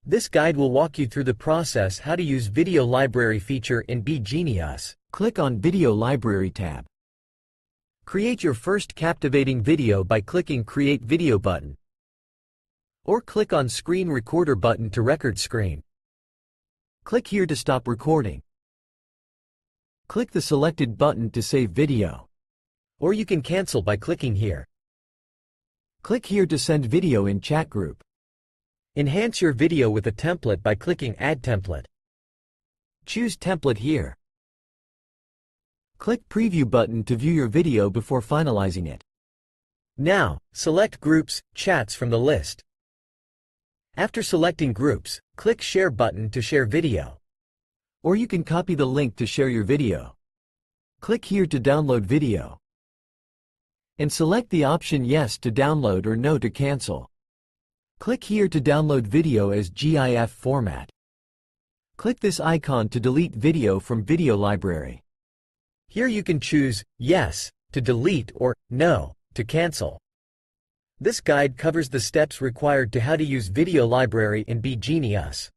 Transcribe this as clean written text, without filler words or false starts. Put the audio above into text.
This guide will walk you through the process how to use Video Library feature in BeGeniUs. Click on Video Library tab. Create your first captivating video by clicking Create Video button. Or click on Screen Recorder button to record screen. Click here to stop recording. Click the selected button to save video. Or you can cancel by clicking here. Click here to send video in chat group. Enhance your video with a template by clicking Add Template. Choose Template here. Click Preview button to view your video before finalizing it. Now, select Groups, Chats from the list. After selecting Groups, click Share button to share video. Or you can copy the link to share your video. Click here to download video. And select the option Yes to download or No to cancel. Click here to download video as GIF format. Click this icon to delete video from Video Library. Here you can choose Yes to delete or No to cancel. This guide covers the steps required to how to use Video Library in BeGeniUs.